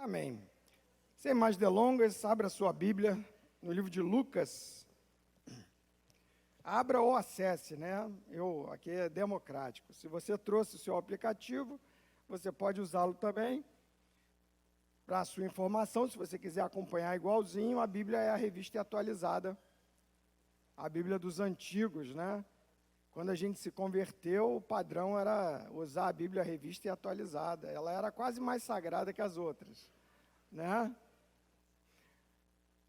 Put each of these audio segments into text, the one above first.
Amém. Sem mais delongas, abra sua Bíblia no livro de Lucas. Abra ou acesse, né? Aqui é democrático. Se você trouxe o seu aplicativo, você pode usá-lo também para a sua informação. Se você quiser acompanhar igualzinho, a Bíblia é a revista atualizada, a Bíblia dos antigos, né? Quando a gente se converteu, o padrão era usar a Bíblia revista e atualizada. Ela era quase mais sagrada que as outras, né?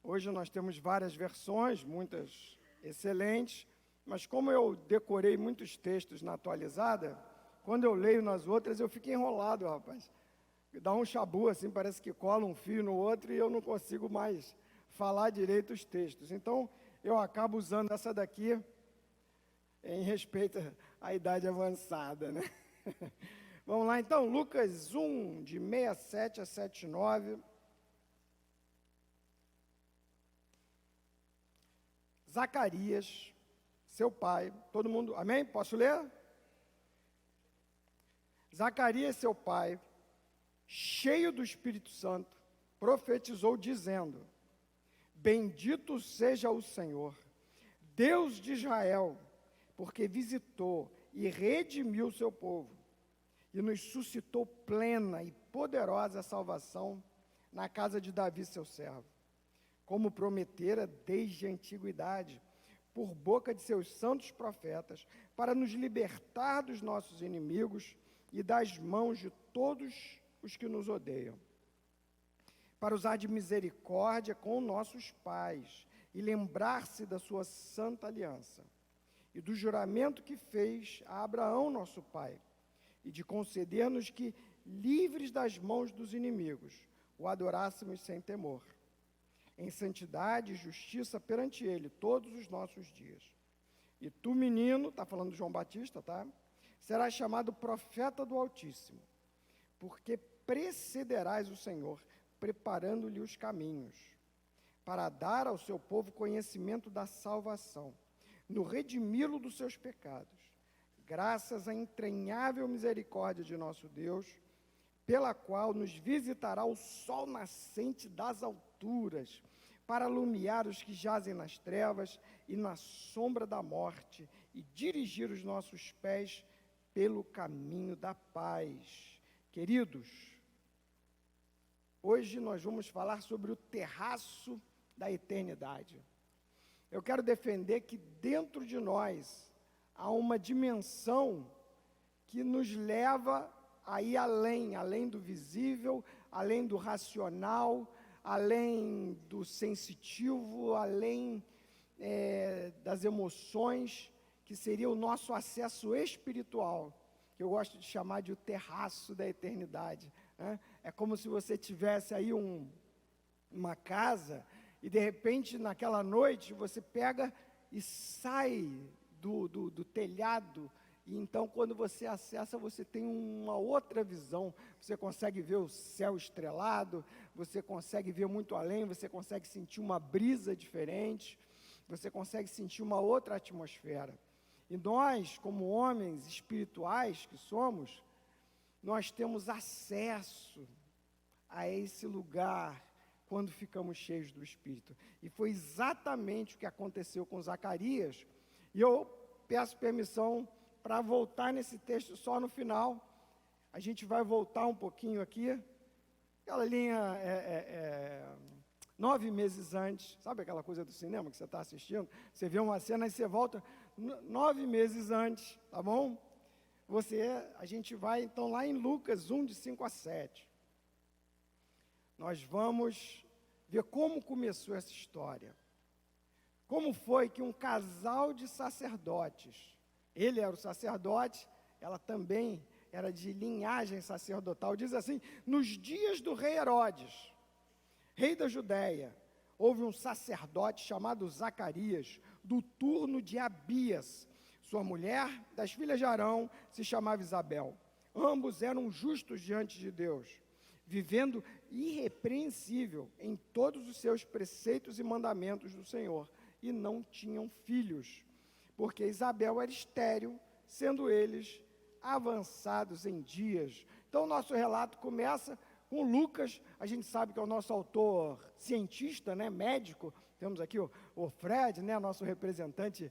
Hoje nós temos várias versões, muitas excelentes, mas como eu decorei muitos textos na atualizada, quando eu leio nas outras eu fico enrolado, rapaz. Dá um chabu assim, parece que cola um fio no outro e eu não consigo mais falar direito os textos. Então, eu acabo usando essa daqui em respeito à idade avançada, né? Vamos lá, então, Lucas 1, de 67 a 79. Zacarias, seu pai, todo mundo, amém? Posso ler? Zacarias, seu pai, cheio do Espírito Santo, profetizou dizendo: Bendito seja o Senhor, Deus de Israel, porque visitou e redimiu o seu povo, e nos suscitou plena e poderosa salvação na casa de Davi, seu servo, como prometera desde a antiguidade, por boca de seus santos profetas, para nos libertar dos nossos inimigos e das mãos de todos os que nos odeiam, para usar de misericórdia com nossos pais e lembrar-se da sua santa aliança e do juramento que fez a Abraão, nosso pai, e de conceder-nos que, livres das mãos dos inimigos, o adorássemos sem temor, em santidade e justiça perante ele todos os nossos dias. E tu, menino, está falando de João Batista, tá? Serás chamado profeta do Altíssimo, porque precederás o Senhor, preparando-lhe os caminhos, para dar ao seu povo conhecimento da salvação, no redimi-lo dos seus pecados, graças à entranhável misericórdia de nosso Deus, pela qual nos visitará o sol nascente das alturas, para alumiar os que jazem nas trevas e na sombra da morte, e dirigir os nossos pés pelo caminho da paz. Queridos, hoje nós vamos falar sobre o terraço da eternidade. Eu quero defender que dentro de nós há uma dimensão que nos leva a ir além do visível, além do racional, além do sensitivo, além das emoções, que seria o nosso acesso espiritual, que eu gosto de chamar de o terraço da eternidade, né? É como se você tivesse aí uma casa e de repente naquela noite você pega e sai do telhado, e então quando você acessa você tem uma outra visão, você consegue ver o céu estrelado, você consegue ver muito além, você consegue sentir uma brisa diferente, você consegue sentir uma outra atmosfera. E nós, como homens espirituais que somos, nós temos acesso a esse lugar quando ficamos cheios do Espírito. E foi exatamente o que aconteceu com Zacarias. E eu peço permissão para voltar nesse texto só no final. A gente vai voltar um pouquinho aqui. Aquela linha 9 meses antes, sabe aquela coisa do cinema que você está assistindo? Você vê uma cena e você volta 9 meses antes, tá bom? A gente vai então lá em Lucas 1, de 5 a 7. Nós vamos ver como começou essa história. Como foi que um casal de sacerdotes, ele era o sacerdote, ela também era de linhagem sacerdotal, diz assim: nos dias do rei Herodes, rei da Judéia, houve um sacerdote chamado Zacarias, do turno de Abias. Sua mulher, das filhas de Arão, se chamava Isabel. Ambos eram justos diante de Deus, vivendo irrepreensível em todos os seus preceitos e mandamentos do Senhor, e não tinham filhos, porque Isabel era estéril, sendo eles avançados em dias. Então, o nosso relato começa com Lucas, a gente sabe que é o nosso autor cientista, né, médico. Temos aqui o Fred, né, nosso representante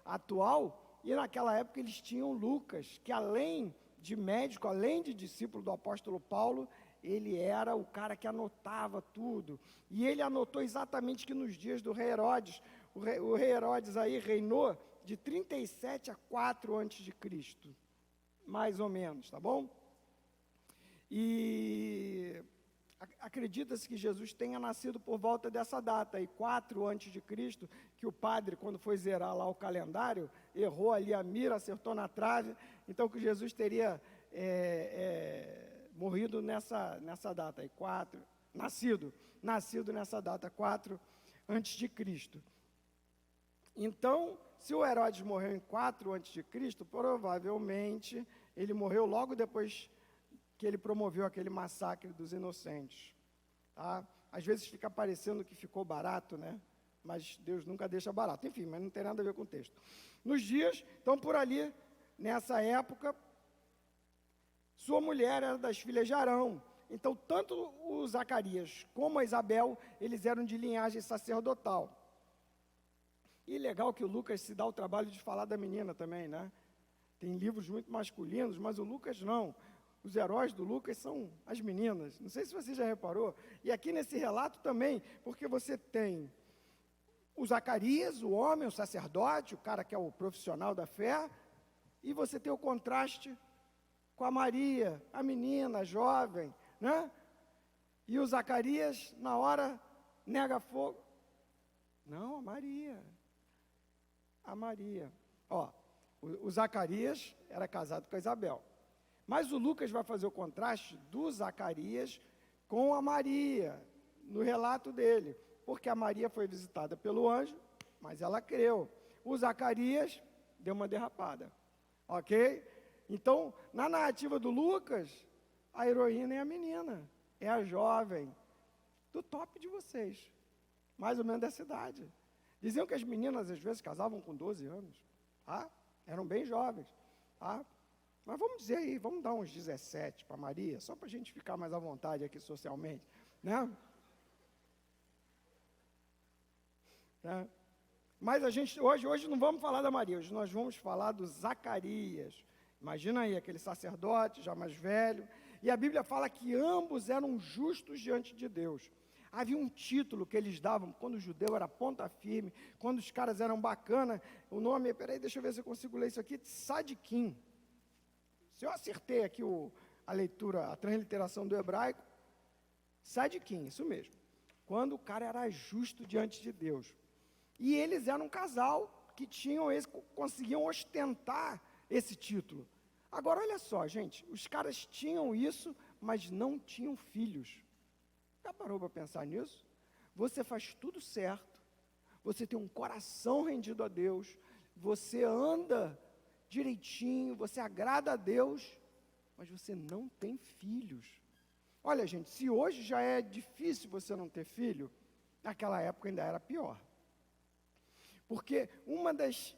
atual. E naquela época eles tinham Lucas, que além de médico, além de discípulo do apóstolo Paulo, ele era o cara que anotava tudo. E ele anotou exatamente que nos dias do rei Herodes, o rei Herodes aí reinou de 37 a 4 antes de Cristo, mais ou menos, tá bom? E acredita-se que Jesus tenha nascido por volta dessa data, aí 4 antes de Cristo, que o padre, quando foi zerar lá o calendário, errou ali a mira, acertou na trave, então que Jesus teria morrido nessa data, aí 4, nascido nessa data, 4 antes de Cristo. Então, se o Herodes morreu em 4 antes de Cristo, provavelmente ele morreu logo depois que ele promoveu aquele massacre dos inocentes. Tá? Às vezes fica parecendo que ficou barato, né? Mas Deus nunca deixa barato. Enfim, mas não tem nada a ver com o texto. Nos dias, então por ali, nessa época, sua mulher era das filhas de Arão. Então, tanto o Zacarias como a Isabel, eles eram de linhagem sacerdotal. E legal que o Lucas se dá o trabalho de falar da menina também, né? Tem livros muito masculinos, mas o Lucas não. Os heróis do Lucas são as meninas. Não sei se você já reparou. E aqui nesse relato também, porque você tem o Zacarias, o homem, o sacerdote, o cara que é o profissional da fé, e você tem o contraste com a Maria, a menina, a jovem, né? E o Zacarias, na hora, nega fogo. Não, a Maria. A Maria. Ó, o Zacarias era casado com a Isabel. Mas o Lucas vai fazer o contraste do Zacarias com a Maria, no relato dele. Porque a Maria foi visitada pelo anjo, mas ela creu. O Zacarias deu uma derrapada. Ok? Então, na narrativa do Lucas, a heroína é a menina, é a jovem, do top de vocês, mais ou menos dessa idade. Diziam que as meninas, às vezes, casavam com 12 anos, tá? Eram bem jovens, tá? Mas vamos dizer aí, vamos dar uns 17 para Maria, só para a gente ficar mais à vontade aqui socialmente, né? Mas a gente, hoje não vamos falar da Maria, hoje nós vamos falar do Zacarias. Imagina aí, aquele sacerdote já mais velho, e a Bíblia fala que ambos eram justos diante de Deus. Havia um título que eles davam, quando o judeu era ponta firme, quando os caras eram bacana, o nome, peraí, deixa eu ver se eu consigo ler isso aqui, Sadiquim. Se eu acertei aqui a leitura, a transliteração do hebraico, Sadiquim, isso mesmo. Quando o cara era justo diante de Deus. E eles eram um casal que conseguiam ostentar esse título. Agora, olha só, gente, os caras tinham isso, mas não tinham filhos. Já parou para pensar nisso? Você faz tudo certo, você tem um coração rendido a Deus, você anda direitinho, você agrada a Deus, mas você não tem filhos. Olha, gente, se hoje já é difícil você não ter filho, naquela época ainda era pior. Porque uma das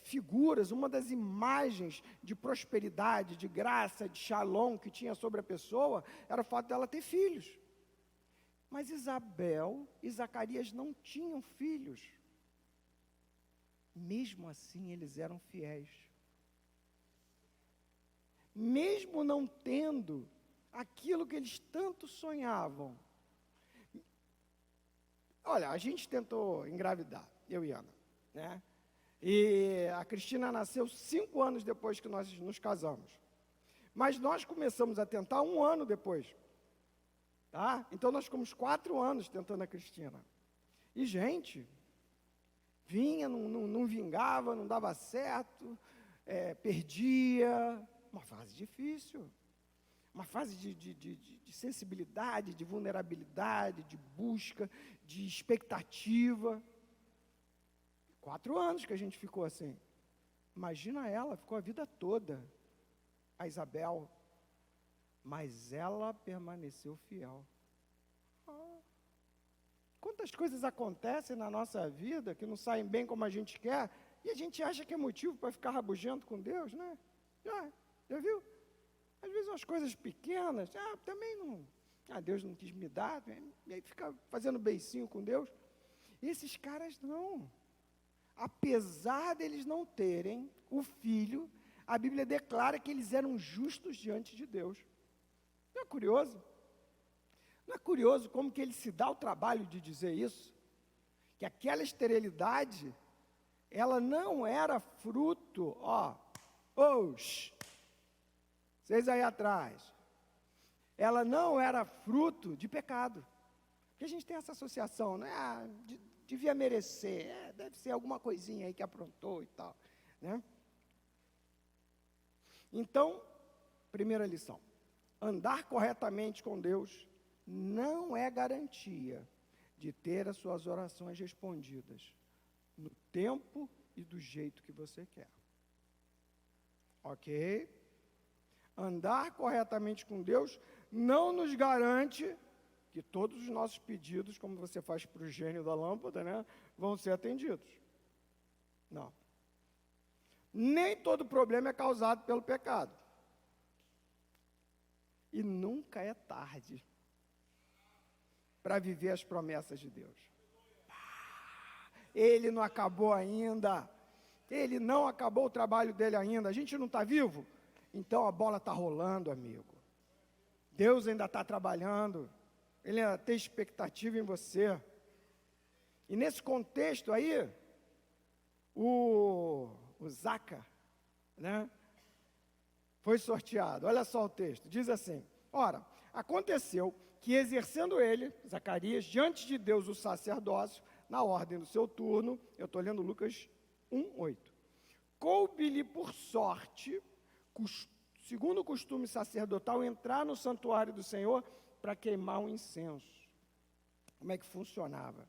figuras, uma das imagens de prosperidade, de graça, de shalom que tinha sobre a pessoa, era o fato dela ter filhos. Mas Isabel e Zacarias não tinham filhos. Mesmo assim, eles eram fiéis. Mesmo não tendo aquilo que eles tanto sonhavam. Olha, a gente tentou engravidar, eu e Ana, né? E a Cristina nasceu 5 anos depois que nós nos casamos. Mas nós começamos a tentar 1 ano depois. Tá? Então nós ficamos 4 anos tentando a Cristina. E, gente, vinha, não vingava, não dava certo, perdia. Uma fase difícil. Uma fase de sensibilidade, de vulnerabilidade, de busca, de expectativa. 4 anos que a gente ficou assim. Imagina ela, ficou a vida toda. A Isabel. Mas ela permaneceu fiel. Quantas coisas acontecem na nossa vida que não saem bem como a gente quer, e a gente acha que é motivo para ficar rabugento com Deus, né? Já viu? Às vezes umas coisas pequenas, também não, Deus não quis me dar, e aí fica fazendo beicinho com Deus. Esses caras não. Apesar deles não terem o filho, a Bíblia declara que eles eram justos diante de Deus. Não é curioso? Não é curioso como que ele se dá o trabalho de dizer isso? Que aquela esterilidade, ela não era fruto, vocês aí atrás, ela não era fruto de pecado. Porque a gente tem essa associação, né? Devia merecer, deve ser alguma coisinha aí que aprontou e tal, né? Então, primeira lição, andar corretamente com Deus não é garantia de ter as suas orações respondidas no tempo e do jeito que você quer. Ok? Andar corretamente com Deus não nos garante que todos os nossos pedidos, como você faz para o gênio da lâmpada, né, vão ser atendidos. Não. Nem todo problema é causado pelo pecado. E nunca é tarde para viver as promessas de Deus. Ele não acabou ainda. Ele não acabou o trabalho dele ainda. A gente não está vivo? Então a bola está rolando, amigo. Deus ainda está trabalhando. Ele ainda tem expectativa em você. E nesse contexto aí, o Zaca, né, foi sorteado. Olha só o texto, diz assim: ora, aconteceu que exercendo ele, Zacarias, diante de Deus o sacerdócio, na ordem do seu turno, eu estou lendo Lucas 1:8, coube-lhe por sorte, segundo o costume sacerdotal, entrar no santuário do Senhor para queimar um incenso. Como é que funcionava?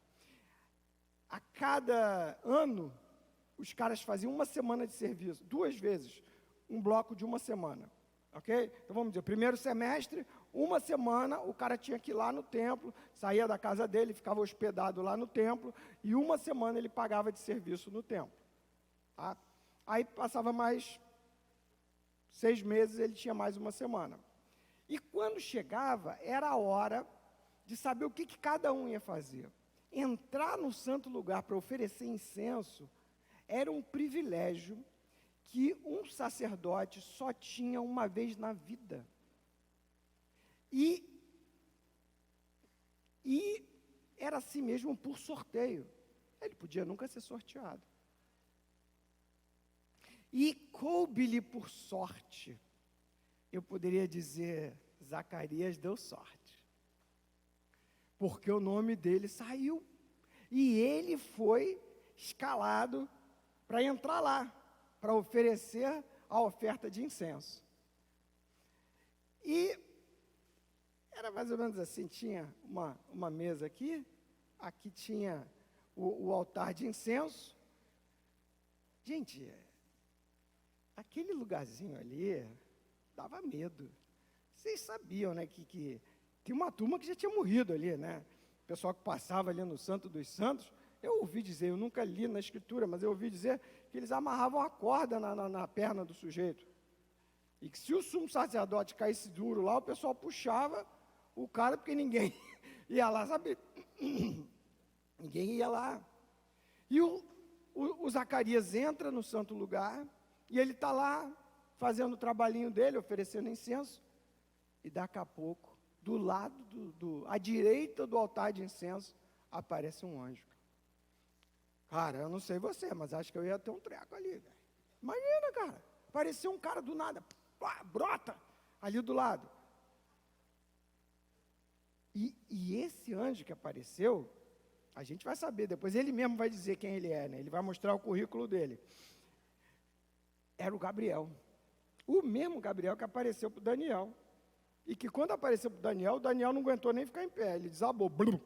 A cada ano, os caras faziam uma semana de serviço, 2 vezes, um bloco de uma semana, ok? Então vamos dizer, primeiro semestre, uma semana, o cara tinha que ir lá no templo, saía da casa dele, ficava hospedado lá no templo, e uma semana ele pagava de serviço no templo, tá? Aí passava mais 6 meses, ele tinha mais uma semana. E quando chegava, era a hora de saber o que cada um ia fazer. Entrar no santo lugar para oferecer incenso era um privilégio que um sacerdote só tinha uma vez na vida. E era assim mesmo por sorteio. Ele podia nunca ser sorteado. E coube-lhe por sorte. Eu poderia dizer, Zacarias deu sorte. Porque o nome dele saiu. E ele foi escalado para entrar lá, para oferecer a oferta de incenso. E era mais ou menos assim, tinha uma mesa aqui tinha o altar de incenso. Gente, aquele lugarzinho ali dava medo. Vocês sabiam, né, que tem uma turma que já tinha morrido ali, né? O pessoal que passava ali no Santo dos Santos, eu ouvi dizer, eu nunca li na Escritura, mas eu ouvi dizer que eles amarravam a corda na perna do sujeito. E que se o sumo sacerdote caísse duro lá, o pessoal puxava o cara, porque ninguém ia lá, sabe? Ninguém ia lá. E o Zacarias entra no santo lugar, e ele está lá, fazendo o trabalhinho dele, oferecendo incenso, e daqui a pouco, do lado, à direita do altar de incenso, aparece um anjo. Cara, eu não sei você, mas acho que eu ia ter um treco ali, velho. Imagina, cara, apareceu um cara do nada, pá, brota, ali do lado. E esse anjo que apareceu, a gente vai saber, depois ele mesmo vai dizer quem ele é, né? Ele vai mostrar o currículo dele. Era o Gabriel. O mesmo Gabriel que apareceu para o Daniel. E que quando apareceu para o Daniel não aguentou nem ficar em pé, ele desabou. Blum,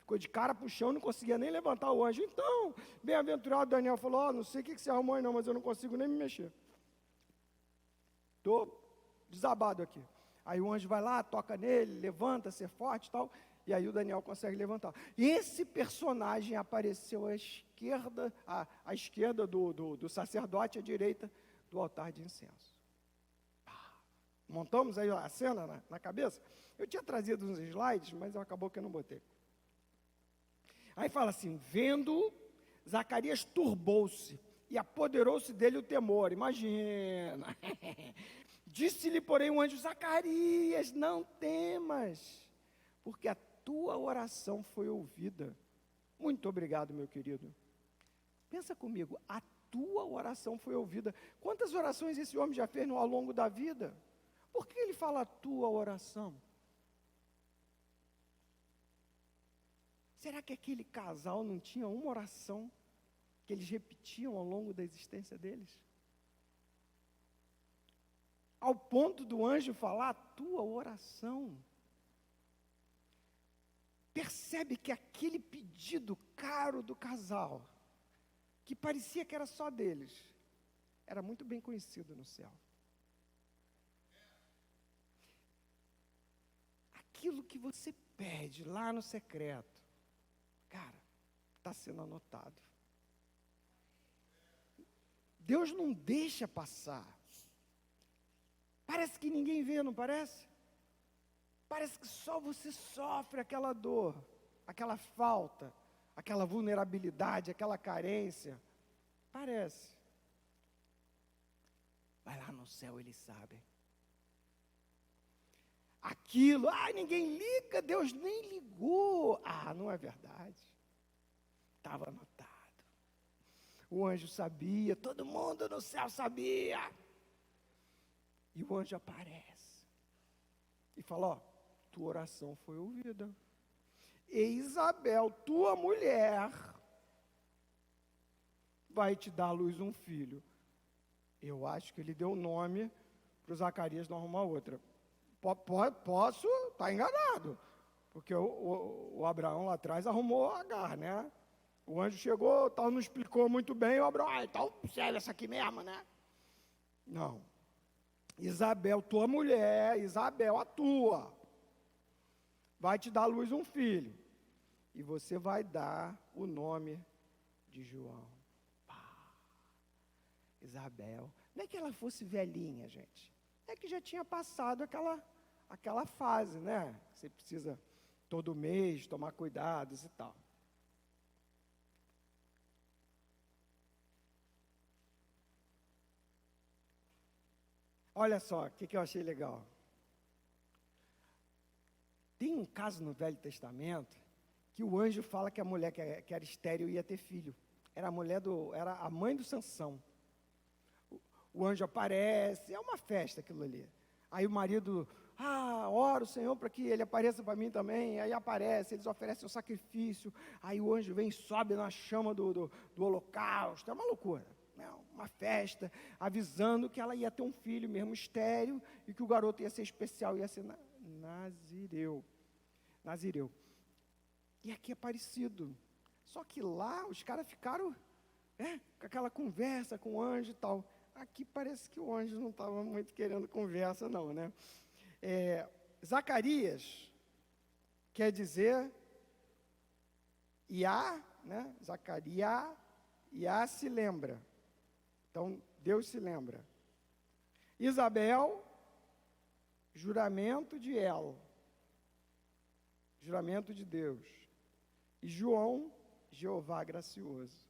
ficou de cara para o chão, não conseguia nem levantar o anjo. Então, bem-aventurado Daniel falou, não sei o que você arrumou aí não, mas eu não consigo nem me mexer. Estou desabado aqui. Aí o anjo vai lá, toca nele, levanta, ser forte e tal, e aí o Daniel consegue levantar. Esse personagem apareceu à esquerda do sacerdote, à direita do altar de incenso. Montamos aí a cena na cabeça? Eu tinha trazido uns slides, mas acabou que eu não botei. Aí fala assim, vendo, Zacarias turbou-se e apoderou-se dele o temor. Imagina. Disse-lhe, porém, o anjo, Zacarias, não temas, porque a tua oração foi ouvida. Muito obrigado, meu querido. Pensa comigo, a tua oração foi ouvida. Quantas orações esse homem já fez ao longo da vida? Por que ele fala a tua oração? Será que aquele casal não tinha uma oração que eles repetiam ao longo da existência deles? Ao ponto do anjo falar a tua oração. Percebe que aquele pedido caro do casal, que parecia que era só deles, era muito bem conhecido no céu. Aquilo que você pede lá no secreto, cara, está sendo anotado. Deus não deixa passar. Parece que ninguém vê, não parece? Parece que só você sofre aquela dor, aquela falta, aquela vulnerabilidade, aquela carência. Parece. Vai lá no céu, eles sabem. Aquilo, ninguém liga, Deus nem ligou. Não é verdade. Estava anotado. O anjo sabia, todo mundo no céu sabia. E o anjo aparece. E fala, tua oração foi ouvida. E Isabel, tua mulher, vai te dar à luz um filho. Eu acho que ele deu nome para o Zacarias não arrumar outra. Posso estar enganado, porque o Abraão lá atrás arrumou Agar, né? O anjo chegou, tal, não explicou muito bem, o Abraão, então serve essa aqui mesmo, né? Não. Isabel, tua mulher, Isabel, a tua, vai te dar à luz um filho, e você vai dar o nome de João. Isabel, não é que ela fosse velhinha, gente, é que já tinha passado aquela fase, né? Você precisa todo mês tomar cuidados e tal. Olha só, o que eu achei legal. Tem um caso no Velho Testamento que o anjo fala que a mulher que era estéril ia ter filho. Era a mãe do Sansão. O anjo aparece, é uma festa aquilo ali. Aí o marido, ora o Senhor para que ele apareça para mim também. Aí aparece, eles oferecem o sacrifício. Aí o anjo vem, sobe na chama do holocausto. É uma loucura, né? Uma festa, avisando que ela ia ter um filho mesmo estéril e que o garoto ia ser especial, ia ser Nazireu. E aqui é parecido. Só que lá os caras ficaram com aquela conversa com o anjo e tal. Aqui parece que o anjo não estava muito querendo conversa, não, né? Zacarias quer dizer Iá, né? Zacarias, Iá se lembra. Então, Deus se lembra. Isabel, juramento de El, juramento de Deus. E João, Jeová gracioso.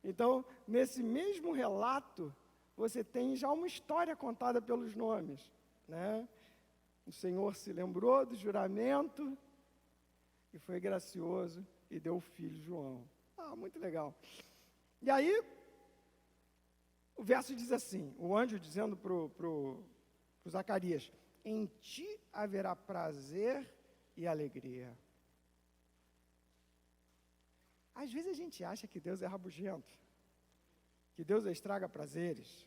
Então, nesse mesmo relato, você tem já uma história contada pelos nomes, né? O Senhor se lembrou do juramento e foi gracioso e deu o filho João. Muito legal. E aí, o verso diz assim, o anjo dizendo pro Zacarias, em ti haverá prazer e alegria. Às vezes a gente acha que Deus é rabugento, que Deus estraga prazeres,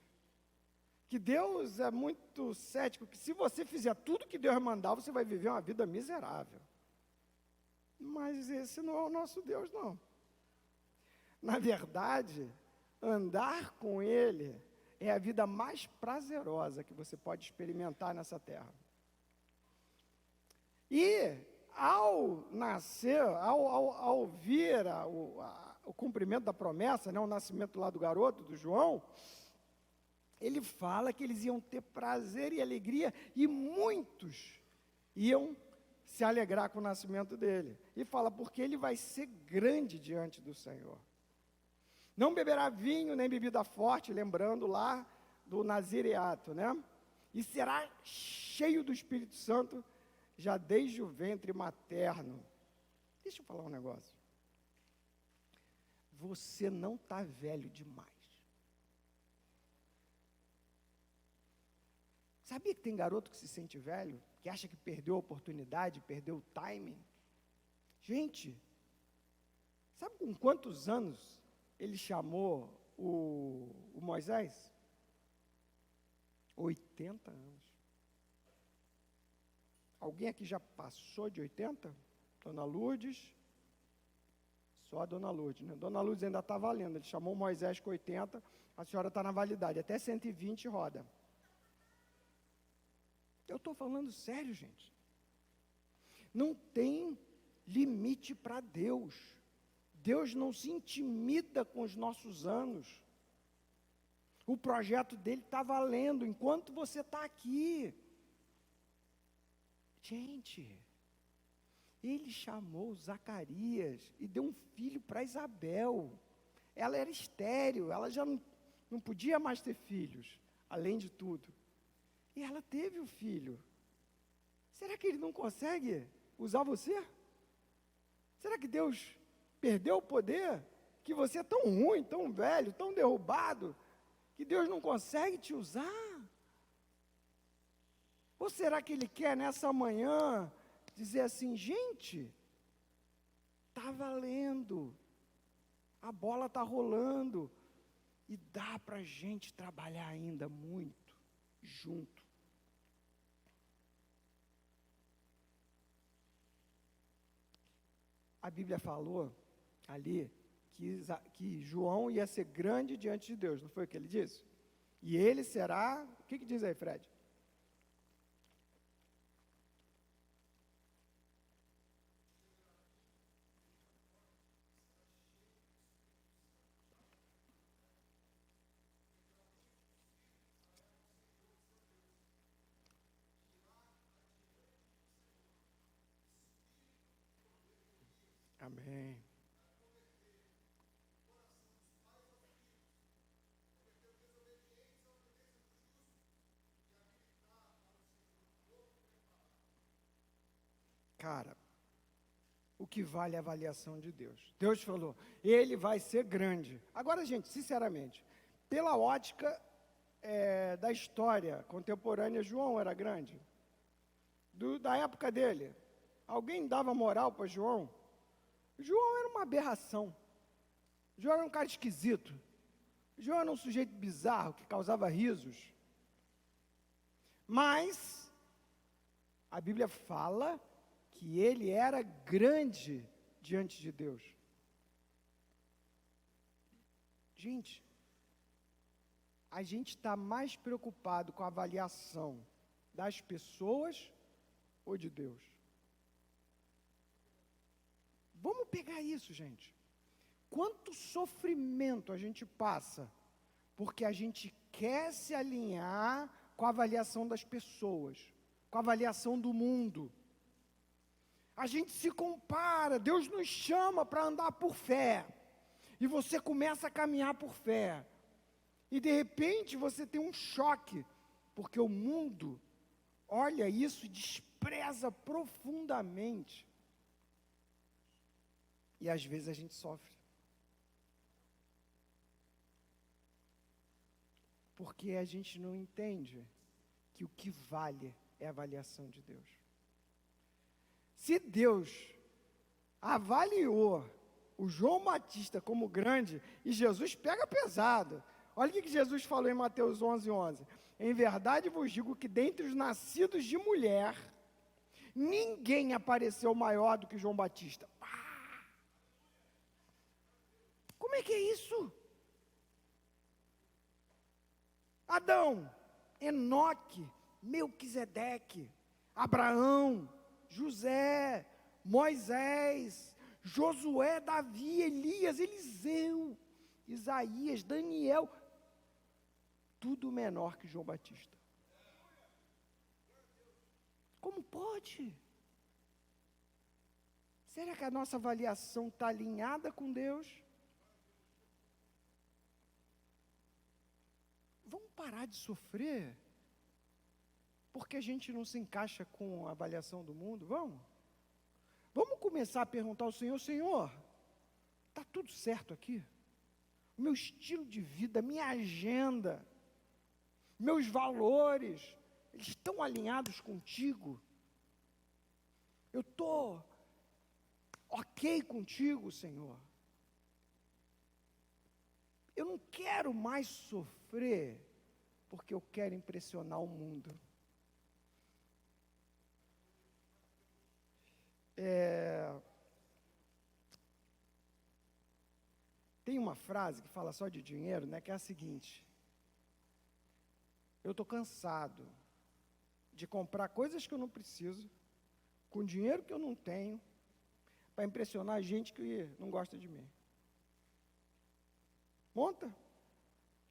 que Deus é muito cético, que se você fizer tudo que Deus mandar, você vai viver uma vida miserável. Mas esse não é o nosso Deus, não. Na verdade, andar com Ele é a vida mais prazerosa que você pode experimentar nessa terra. E, ao nascer, ao vir o cumprimento da promessa, né, o nascimento lá do garoto, do João, ele fala que eles iam ter prazer e alegria, e muitos iam se alegrar com o nascimento dele. E fala, porque ele vai ser grande diante do Senhor. Não beberá vinho nem bebida forte, lembrando lá do nazireato, né? E será cheio do Espírito Santo, já desde o ventre materno. Deixa eu falar um negócio. Você não está velho demais. Sabia que tem garoto que se sente velho? Que acha que perdeu a oportunidade, perdeu o timing? Gente, sabe com quantos anos ele chamou o Moisés? 80 anos. Alguém aqui já passou de 80? Dona Lourdes? Só a Dona Lourdes, né? Dona Lourdes ainda está valendo. Ele chamou Moisés com 80, a senhora está na validade. Até 120 roda. Eu estou falando sério, gente. Não tem limite para Deus. Deus não se intimida com os nossos anos. O projeto dele está valendo enquanto você está aqui. Gente, ele chamou Zacarias e deu um filho para Isabel. Ela era estéril, ela já não podia mais ter filhos, além de tudo. E ela teve o filho. Será que ele não consegue usar você? Será que Deus perdeu o poder? Que você é tão ruim, tão velho, tão derrubado, que Deus não consegue te usar? Ou será que Ele quer nessa manhã dizer assim, gente, está valendo, a bola está rolando, e dá para a gente trabalhar ainda muito junto. A Bíblia falou ali que João ia ser grande diante de Deus, não foi o que ele disse? E ele será, o que diz aí, Fred? Amém. Cara, o que vale é a avaliação de Deus. Deus falou, ele vai ser grande. Agora, gente, sinceramente, pela ótica da história contemporânea, João era grande? Da época dele, alguém dava moral para João? João era uma aberração. João era um cara esquisito. João era um sujeito bizarro que causava risos. Mas a Bíblia fala que ele era grande diante de Deus. Gente, a gente está mais preocupado com a avaliação das pessoas ou de Deus? Vamos pegar isso, gente. Quanto sofrimento a gente passa porque a gente quer se alinhar com a avaliação das pessoas, com a avaliação do mundo. A gente se compara, Deus nos chama para andar por fé, e você começa a caminhar por fé, e de repente você tem um choque, porque o mundo olha isso e despreza profundamente, e às vezes a gente sofre, porque a gente não entende que o que vale é a avaliação de Deus. Se Deus avaliou o João Batista como grande, e Jesus pega pesado. Olha o que Jesus falou em Mateus 11:11. Em verdade vos digo que dentre os nascidos de mulher, ninguém apareceu maior do que João Batista. Como é que é isso? Adão, Enoque, Melquisedeque, Abraão, José, Moisés, Josué, Davi, Elias, Eliseu, Isaías, Daniel. tudo menor que João Batista. Como pode? Será que a nossa avaliação está alinhada com Deus? Vamos parar de sofrer porque a gente não se encaixa com a avaliação do mundo? Vamos? Vamos começar a perguntar ao Senhor: Senhor, está tudo certo aqui? O meu estilo de vida, minha agenda, meus valores, eles estão alinhados contigo? Eu estou ok contigo, Senhor? Eu não quero mais sofrer porque eu quero impressionar o mundo. Tem uma frase que fala só de dinheiro, né, que é a seguinte: eu estou cansado de comprar coisas que eu não preciso, com dinheiro que eu não tenho, para impressionar gente que não gosta de mim. Monta?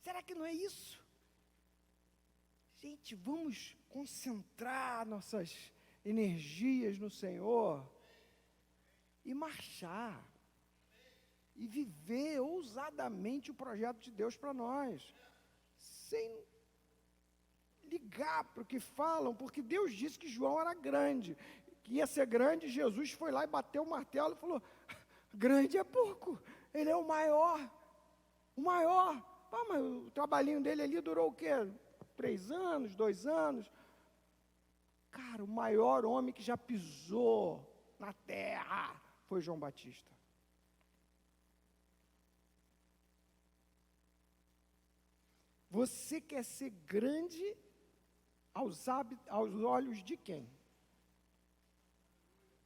Será que não é isso? Gente, vamos concentrar nossas energias no Senhor e marchar e viver ousadamente o projeto de Deus para nós, sem ligar para o que falam, porque Deus disse que João era grande, que ia ser grande. Jesus foi lá e bateu o martelo e falou: grande é pouco, ele é o maior. Ah, mas o trabalhinho dele ali durou o quê? 3 anos, 2 anos? Cara, o maior homem que já pisou na terra foi João Batista. Você quer ser grande aos olhos de quem?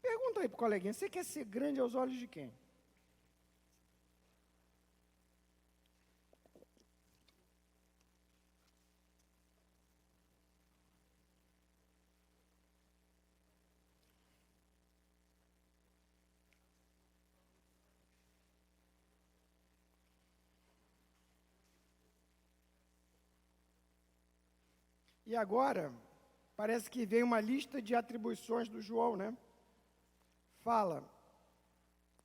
Pergunta aí para o coleguinha: você quer ser grande aos olhos de quem? E agora, parece que vem uma lista de atribuições do João, né? Fala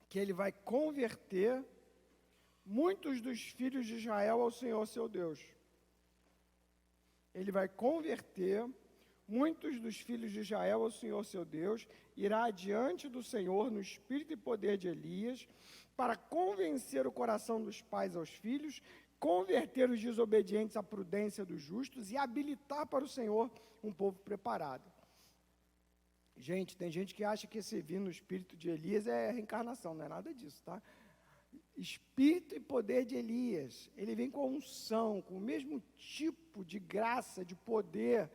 que ele vai converter muitos dos filhos de Israel ao Senhor seu Deus. Ele vai converter muitos dos filhos de Israel ao Senhor seu Deus, irá adiante do Senhor no espírito e poder de Elias, para convencer o coração dos pais aos filhos, converter os desobedientes à prudência dos justos e habilitar para o Senhor um povo preparado. Gente, tem gente que acha que esse vir no espírito de Elias é reencarnação, não é nada disso, tá? Espírito e poder de Elias, ele vem com a unção, com o mesmo tipo de graça, de poder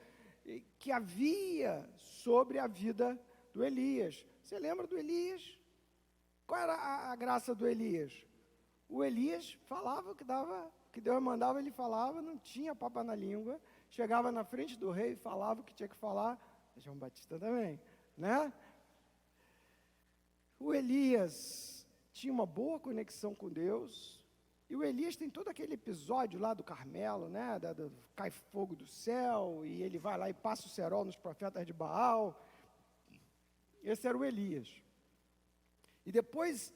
que havia sobre a vida do Elias. Você lembra do Elias? Qual era a graça do Elias? O Elias falava o que dava, que Deus mandava, ele falava, não tinha papo na língua, chegava na frente do rei, falava o que tinha que falar. João Batista também, né? O Elias tinha uma boa conexão com Deus, e o Elias tem todo aquele episódio lá do Carmelo, né? Cai fogo do céu, e ele vai lá e passa o cerol nos profetas de Baal. Esse era o Elias. E depois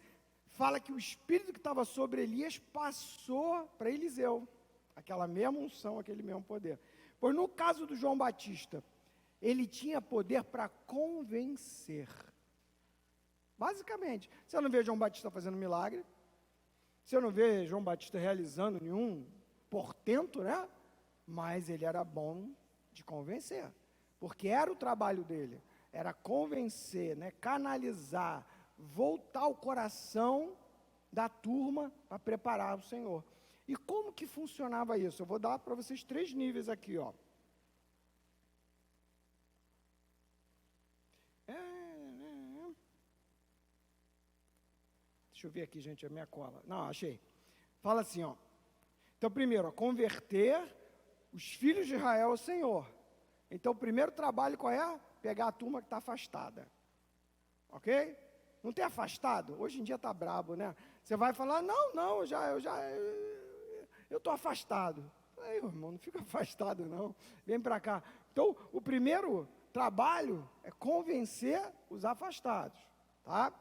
fala que o espírito que estava sobre Elias passou para Eliseu, aquela mesma unção, aquele mesmo poder. Pois no caso do João Batista, ele tinha poder para convencer. Basicamente, você não vê João Batista fazendo milagre, você não vê João Batista realizando nenhum portento, né? Mas ele era bom de convencer, porque era o trabalho dele, era convencer, né? Canalizar, voltar o coração da turma para preparar o Senhor. E como que funcionava isso? Eu vou dar para vocês 3 níveis aqui, ó. Deixa eu ver aqui, gente, a minha cola. Não, achei. Fala assim, ó. Então, primeiro, ó, converter os filhos de Israel ao Senhor. Então, o primeiro trabalho qual é? Pegar a turma que está afastada. Ok? Não tem afastado? Hoje em dia está brabo, né? Você vai falar: não, eu estou afastado. Aí, irmão, não fica afastado, não. Vem para cá. Então, o primeiro trabalho é convencer os afastados, tá?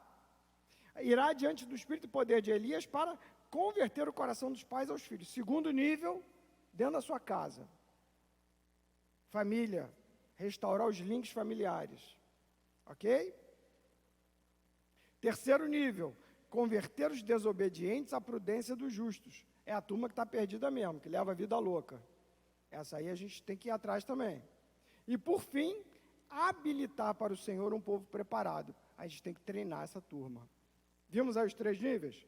Irá diante do Espírito e poder de Elias para converter o coração dos pais aos filhos. Segundo nível, dentro da sua casa. Família, restaurar os links familiares. Ok? Terceiro nível, converter os desobedientes à prudência dos justos. É a turma que está perdida mesmo, que leva a vida louca. Essa aí a gente tem que ir atrás também. E por fim, habilitar para o Senhor um povo preparado. A gente tem que treinar essa turma. Vimos aí os 3 níveis?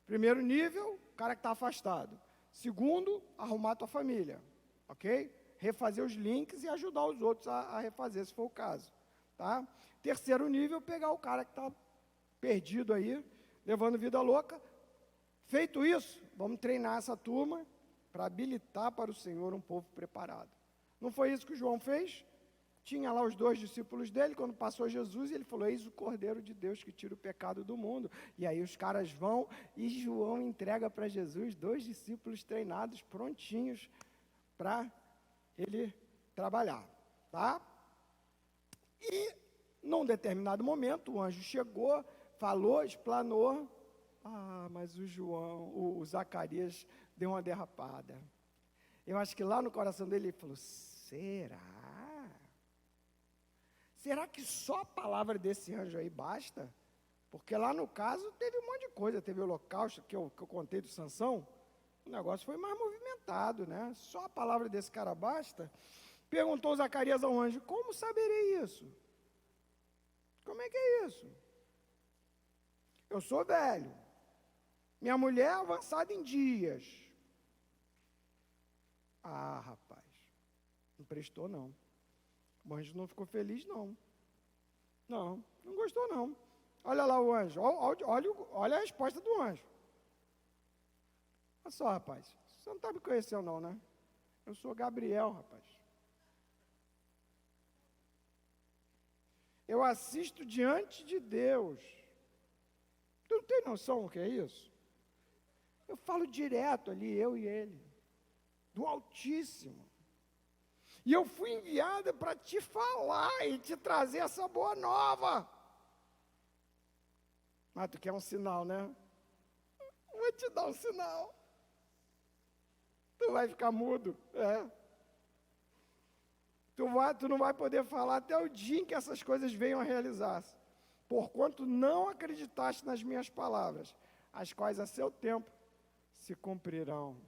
Primeiro nível, o cara que está afastado. Segundo, arrumar a tua família. Ok? Refazer os links e ajudar os outros a refazer, se for o caso. Tá? Terceiro nível, pegar o cara que está perdido aí, levando vida louca. Feito isso, vamos treinar essa turma para habilitar para o Senhor um povo preparado. Não foi isso que o João fez? Tinha lá os 2 discípulos dele, quando passou Jesus, ele falou, eis o Cordeiro de Deus que tira o pecado do mundo. E aí os caras vão e João entrega para Jesus 2 discípulos treinados, prontinhos para ele trabalhar, tá? E, num determinado momento, o anjo chegou, falou, explanou, mas o Zacarias deu uma derrapada. Eu acho que lá no coração dele ele falou, será? Será que só a palavra desse anjo aí basta? Porque lá no caso teve um monte de coisa, teve o holocausto que eu contei do Sansão, o negócio foi mais movimentado, né? Só a palavra desse cara basta? Perguntou Zacarias ao anjo, como saberei isso? Como é que é isso? Eu sou velho, minha mulher é avançada em dias. Rapaz, não prestou não. O anjo não ficou feliz não. Não gostou não. Olha lá o anjo, olha a resposta do anjo. Olha só, rapaz, você não está me conhecendo não, né? Eu sou Gabriel, rapaz. Eu assisto diante de Deus. Tu não tem noção o que é isso? Eu falo direto ali, eu e ele, do Altíssimo. E eu fui enviada para te falar e te trazer essa boa nova. Mas tu quer um sinal, né? Vou te dar um sinal. Tu vai ficar mudo, Tu não vai poder falar até o dia em que essas coisas venham a realizar-se. Porquanto não acreditaste nas minhas palavras, as quais a seu tempo se cumprirão.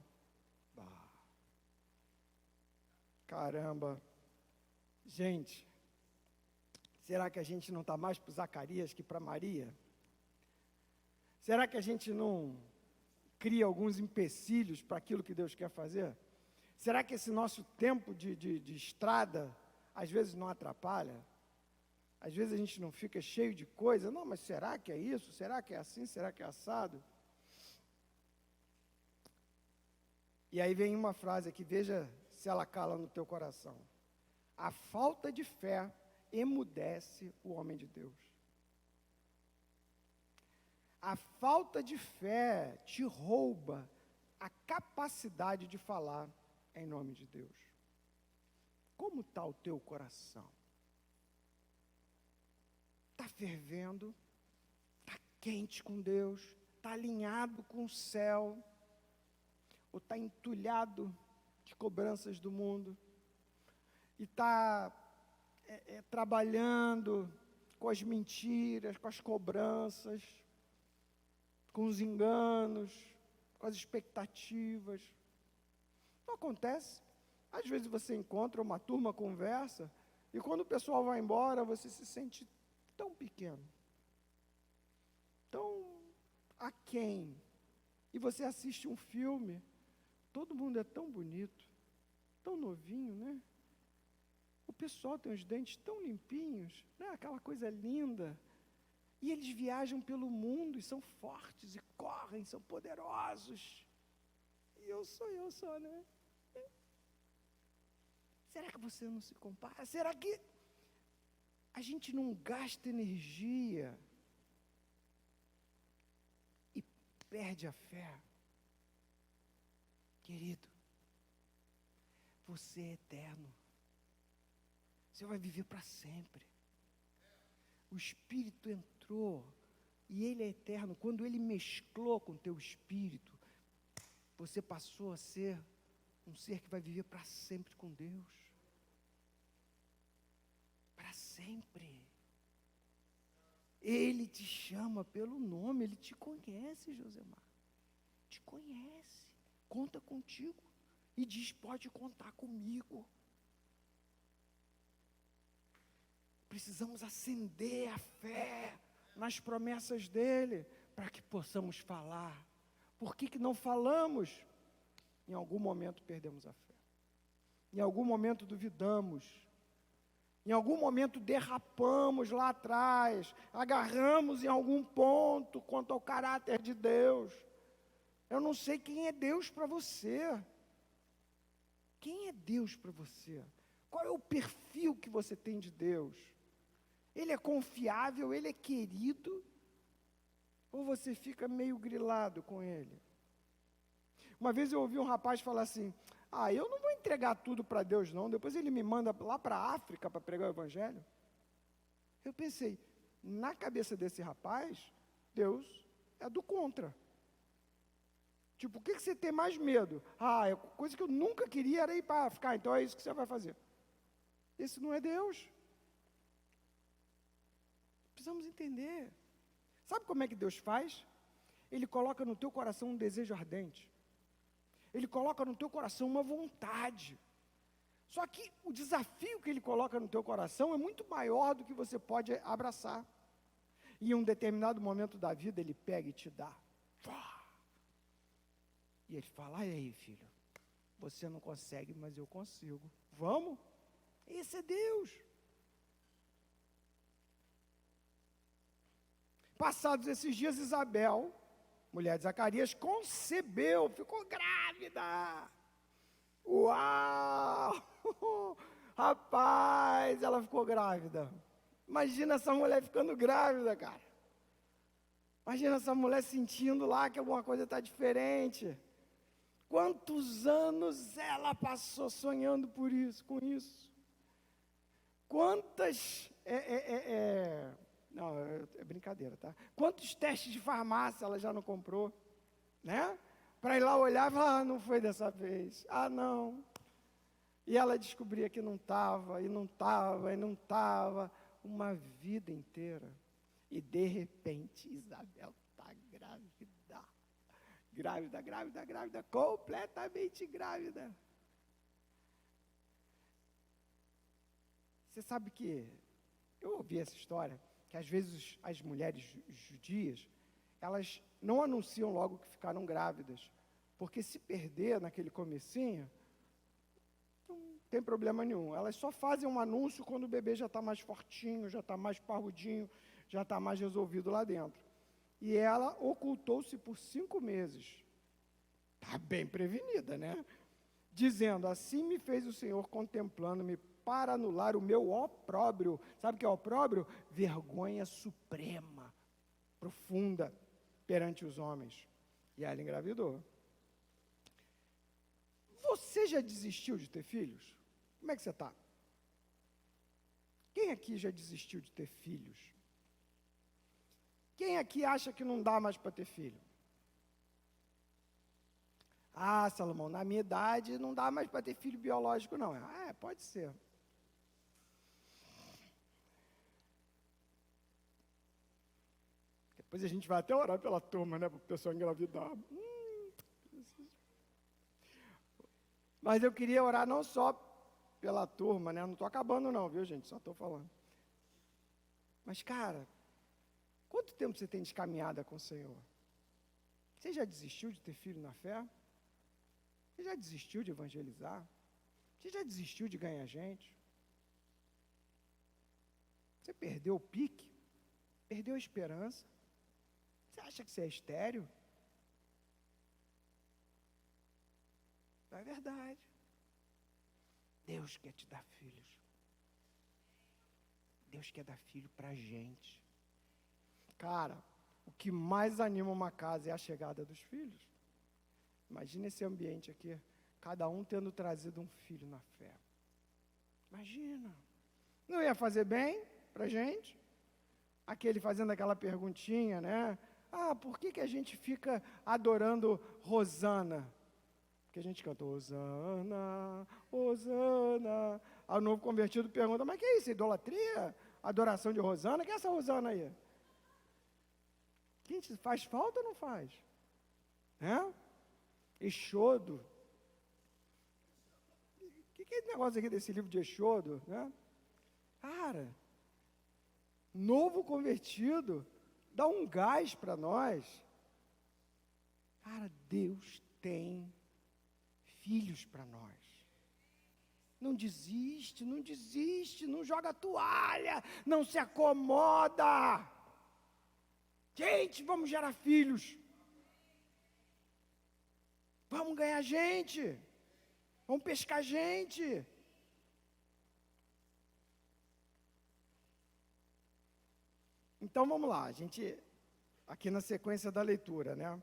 Caramba. Gente, será que a gente não está mais para Zacarias que para Maria? Será que a gente não cria alguns empecilhos para aquilo que Deus quer fazer? Será que esse nosso tempo de estrada, às vezes não atrapalha? Às vezes a gente não fica cheio de coisa, não, mas será que é isso? Será que é assim? Será que é assado? E aí vem uma frase aqui, veja se ela cala no teu coração. A falta de fé emudece o homem de Deus. A falta de fé te rouba a capacidade de falar em nome de Deus. Como está o teu coração? Está fervendo? Está quente com Deus? Está alinhado com o céu? Ou está entulhado de cobranças do mundo? E está trabalhando com as mentiras, com as cobranças, com os enganos, com as expectativas? Não acontece. Às vezes você encontra uma turma, conversa, e quando o pessoal vai embora, você se sente tão pequeno, tão aquém. E você assiste um filme, todo mundo é tão bonito, tão novinho, né? O pessoal tem os dentes tão limpinhos, né? Aquela coisa linda. E eles viajam pelo mundo e são fortes, e correm, são poderosos. E eu sou, né? Será que você não se compara? Será que a gente não gasta energia e perde a fé? Querido, você é eterno. Você vai viver para sempre. O Espírito entrou e Ele é eterno. Quando Ele mesclou com o teu espírito, você passou a ser um ser que vai viver para sempre com Deus. Para sempre. Ele te chama pelo nome, Ele te conhece, Josemar. Te conhece. Conta contigo. E diz, pode contar comigo. Precisamos acender a fé nas promessas dEle, para que possamos falar. Por que não falamos? Em algum momento perdemos a fé. Em algum momento duvidamos. Em algum momento derrapamos lá atrás. Agarramos em algum ponto quanto ao caráter de Deus. Eu não sei quem é Deus para você. Quem é Deus para você? Qual é o perfil que você tem de Deus? Ele é confiável, Ele é querido? Ou você fica meio grilado com Ele? Uma vez eu ouvi um rapaz falar assim, eu não vou entregar tudo para Deus não, depois Ele me manda lá para a África para pregar o Evangelho. Eu pensei, na cabeça desse rapaz, Deus é do contra. Tipo, o que você tem mais medo? Coisa que eu nunca queria era ir para a África, então é isso que você vai fazer. Esse não é Deus. Precisamos entender. Sabe como é que Deus faz? Ele coloca no teu coração um desejo ardente. Ele coloca no teu coração uma vontade. Só que o desafio que Ele coloca no teu coração é muito maior do que você pode abraçar. E em um determinado momento da vida, Ele pega e te dá. E Ele fala, e aí, filho? Você não consegue, mas eu consigo. Vamos? Esse é Deus. Passados esses dias, Isabel, mulher de Zacarias, concebeu, ficou grávida. Uau! Rapaz, ela ficou grávida. Imagina essa mulher ficando grávida, cara. Imagina essa mulher sentindo lá que alguma coisa está diferente. Quantos anos ela passou sonhando com isso? Quantas... Não, é brincadeira, tá? Quantos testes de farmácia ela já não comprou, né? Para ir lá olhar e falar, não foi dessa vez. Não. E ela descobria que não estava, e não estava, e não estava, uma vida inteira. E de repente, Isabel está grávida. Grávida, completamente grávida. Você sabe que, eu ouvi essa história, que às vezes as mulheres judias, elas não anunciam logo que ficaram grávidas, porque se perder naquele comecinho, não tem problema nenhum. Elas só fazem um anúncio quando o bebê já está mais fortinho, já está mais parrudinho, já está mais resolvido lá dentro. E ela ocultou-se por 5 meses. Está bem prevenida, né? Dizendo, assim me fez o Senhor contemplando-me para anular o meu opróbrio. Sabe o que é opróbrio? Vergonha suprema, profunda, perante os homens. E ela engravidou. Você já desistiu de ter filhos? Como é que você está? Quem aqui já desistiu de ter filhos? Quem aqui acha que não dá mais para ter filho? Salomão, na minha idade não dá mais para ter filho biológico, não. Pode ser. Depois a gente vai até orar pela turma, né, para o pessoal engravidar. Mas eu queria orar não só pela turma, né? Não estou acabando não, viu, gente? Só estou falando. Mas, cara, quanto tempo você tem de caminhada com o Senhor? Você já desistiu de ter filho na fé? Você já desistiu de evangelizar? Você já desistiu de ganhar gente? Você perdeu o pique? Perdeu a esperança? Você acha que você é estéril? Não é verdade. Deus quer te dar filhos. Deus quer dar filho para a gente. Cara, o que mais anima uma casa é a chegada dos filhos. Imagina esse ambiente aqui. cada um tendo trazido um filho na fé. Imagina, não ia fazer bem para a gente? Aquele fazendo aquela perguntinha, né? Ah, por que a gente fica adorando Rosana? Porque a gente canta Hosana, Hosana. Aí o novo convertido pergunta, mas que é isso? Idolatria? Adoração de Rosana? Que é essa Rosana aí? Gente, faz falta ou não faz? Exodo. O que é esse negócio aqui desse livro de Exodo? Né? Cara, novo convertido, dá um gás para nós. Cara, Deus tem filhos para nós. Não desiste, não desiste, não joga a toalha, não se acomoda. Gente, vamos gerar filhos. Vamos ganhar gente. Vamos pescar gente. Então vamos lá, a gente, aqui na sequência da leitura, né?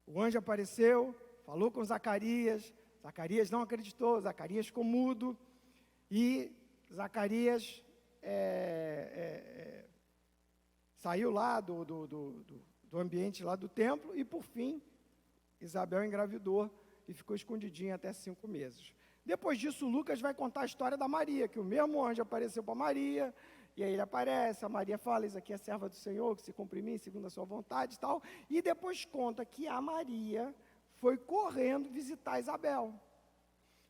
O anjo apareceu, falou com Zacarias, Zacarias não acreditou, Zacarias ficou mudo, e Zacarias saiu lá do ambiente lá do templo, e por fim, Isabel engravidou e ficou escondidinha até 5 meses. Depois disso, Lucas vai contar a história da Maria, que o mesmo anjo apareceu para Maria, e aí ele aparece, a Maria fala, isso aqui é serva do Senhor, que se cumpre em mim, segundo a sua vontade e tal, e depois conta que a Maria foi correndo visitar Isabel,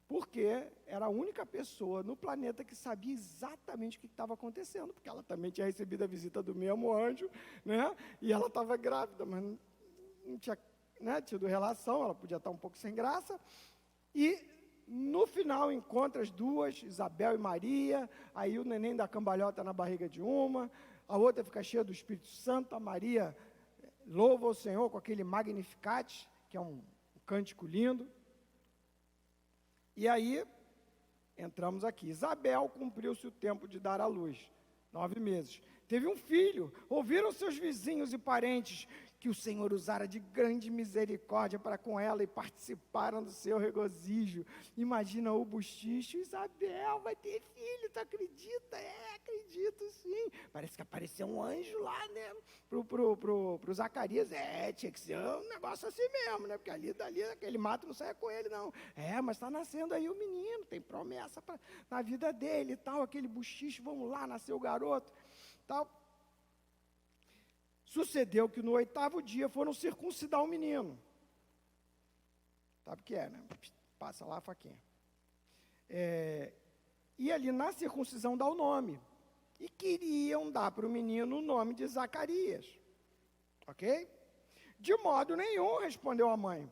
porque era a única pessoa no planeta que sabia exatamente o que estava acontecendo, porque ela também tinha recebido a visita do mesmo anjo, né? E ela estava grávida, mas não tinha, né, tido relação, ela podia estar um pouco sem graça, e no final encontra as duas, Isabel e Maria, aí o neném da cambalhota na barriga de uma, a outra fica cheia do Espírito Santo, a Maria louva o Senhor com aquele Magnificat, que é um cântico lindo. E aí, entramos aqui. Isabel cumpriu-se o tempo de dar à luz, 9 meses. Teve um filho, ouviram seus vizinhos e parentes que o Senhor usara de grande misericórdia para com ela e participaram do seu regozijo. Imagina o buchicho, Isabel vai ter filho, tu acredita? Acredito sim. Parece que apareceu um anjo lá, né, pro Zacarias. Tinha que ser um negócio assim mesmo, né, porque dali, aquele mato não saia com ele, não. Mas está nascendo aí o menino, tem promessa na vida dele e tal, aquele buchicho, vamos lá, nasceu o garoto, tal. Sucedeu que no 8º dia foram circuncidar o menino. Sabe o que é, né? Passa lá a faquinha. E ali na circuncisão dá o nome. E queriam dar para o menino o nome de Zacarias. Ok? De modo nenhum, respondeu a mãe.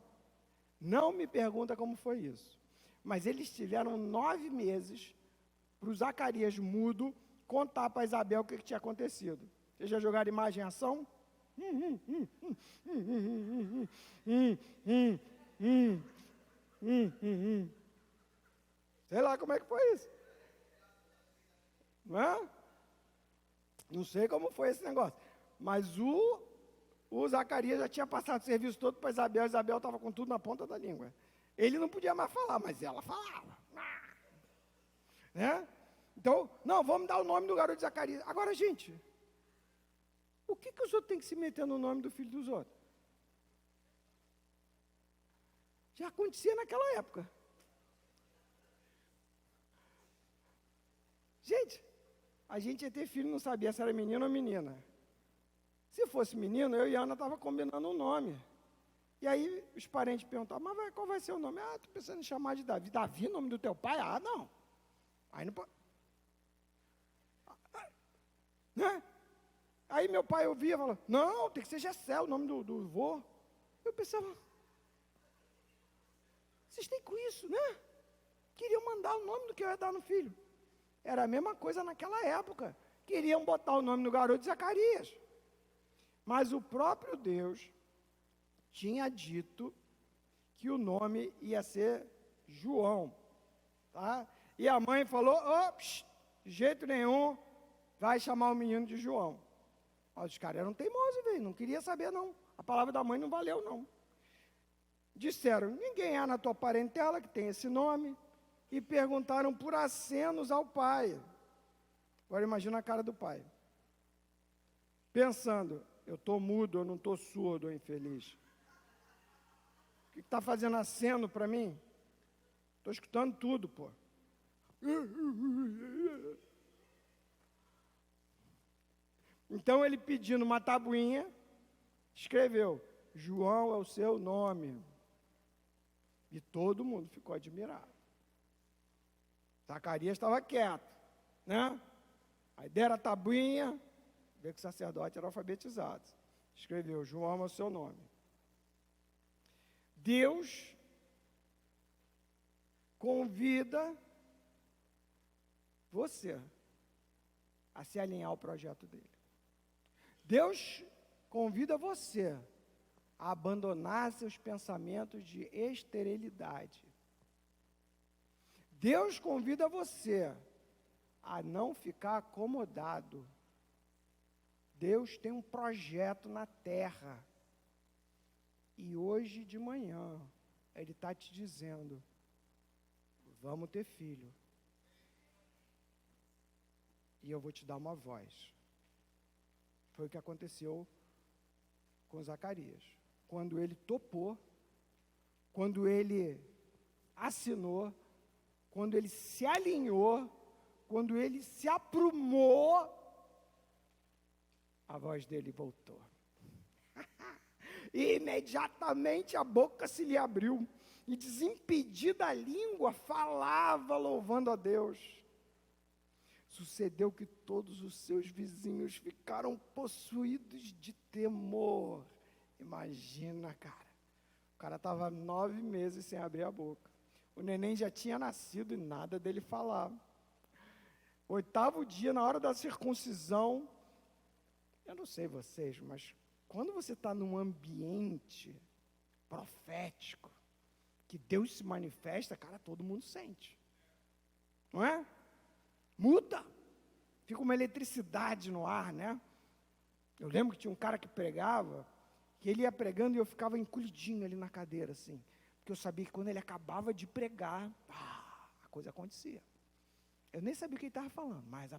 Não me pergunta como foi isso. Mas eles tiveram 9 meses para o Zacarias mudo contar para Isabel o que tinha acontecido. Vocês já jogaram imagem em ação? Sei lá como é que foi isso. Não sei como foi esse negócio. Mas o Zacarias já tinha passado o serviço todo para Isabel. Isabel estava com tudo na ponta da língua. Ele não podia mais falar, mas ela falava. Né? Então, não, vamos dar o nome do garoto de Zacarias. Agora, gente, o que os outros têm que se meter no nome do filho dos outros? Já acontecia naquela época. Gente, a gente ia ter filho, não sabia se era menino ou menina. Se fosse menino, eu e a Ana estava combinando um nome. E aí os parentes perguntavam, mas qual vai ser o nome? Estou pensando em chamar de Davi. Davi, nome do teu pai? Não. Aí não pode. Né? Aí meu pai ouvia e falava, não, tem que ser Gessé, o nome do vô. Eu pensava, vocês têm com isso, né? Queriam mandar o nome do que eu ia dar no filho. Era a mesma coisa naquela época. Queriam botar o nome do garoto de Zacarias. Mas o próprio Deus tinha dito que o nome ia ser João. Tá? E a mãe falou, de jeito nenhum, vai chamar o menino de João. Os caras eram teimosos, velho, não queria saber não. A palavra da mãe não valeu não. Disseram: ninguém há na tua parentela que tem esse nome. E perguntaram por acenos ao pai. Agora imagina a cara do pai. Pensando: eu estou mudo, eu não estou surdo, ou infeliz. O que está fazendo aceno para mim? Estou escutando tudo, pô. Então ele, pedindo uma tabuinha, escreveu: João é o seu nome. E todo mundo ficou admirado. Zacarias estava quieto, né? Aí deram a tabuinha, vê que o sacerdote era alfabetizado. Escreveu: João é o seu nome. Deus convida você a se alinhar ao projeto dele. Deus convida você a abandonar seus pensamentos de esterilidade. Deus convida você a não ficar acomodado. Deus tem um projeto na terra. E hoje de manhã, Ele está te dizendo: vamos ter filho. E eu vou te dar uma voz. Foi o que aconteceu com Zacarias. Quando ele topou, quando ele assinou, quando ele se alinhou, quando ele se aprumou, a voz dele voltou. E imediatamente a boca se lhe abriu, e desimpedida a língua, falava louvando a Deus. Sucedeu que todos os seus vizinhos ficaram possuídos de temor. Imagina, cara. O cara estava 9 meses sem abrir a boca. O neném já tinha nascido e nada dele falava. 8º dia, na hora da circuncisão, eu não sei vocês, mas quando você está num ambiente profético, que Deus se manifesta, cara, todo mundo sente. Não é? Muda. Fica uma eletricidade no ar, né? Eu lembro que tinha um cara que pregava, que ele ia pregando e eu ficava encolhidinho ali na cadeira, assim. Porque eu sabia que quando ele acabava de pregar, a coisa acontecia. Eu nem sabia o que ele estava falando, mas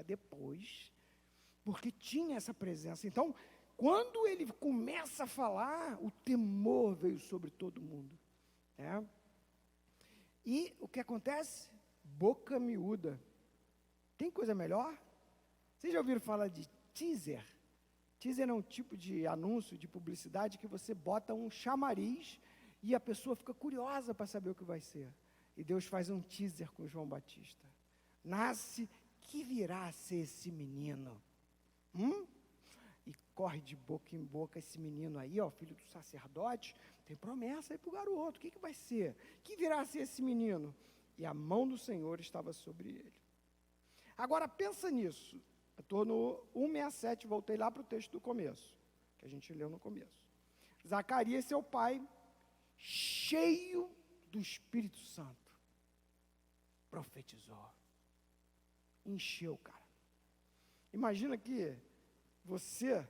depois, porque tinha essa presença. Então, quando ele começa a falar, o temor veio sobre todo mundo. Né? E o que acontece? Boca miúda. Tem coisa melhor? Vocês já ouviram falar de teaser? Teaser é um tipo de anúncio, de publicidade, que você bota um chamariz e a pessoa fica curiosa para saber o que vai ser. E Deus faz um teaser com João Batista. Nasce, que virá a ser esse menino? E corre de boca em boca esse menino aí, ó, filho do sacerdote, tem promessa aí para o garoto. O que vai ser? Que virá a ser esse menino? E a mão do Senhor estava sobre ele. Agora, pensa nisso. Eu estou no 167, voltei lá para o texto do começo, que a gente leu no começo. Zacarias, seu pai, cheio do Espírito Santo, profetizou. Encheu, cara. Imagina que você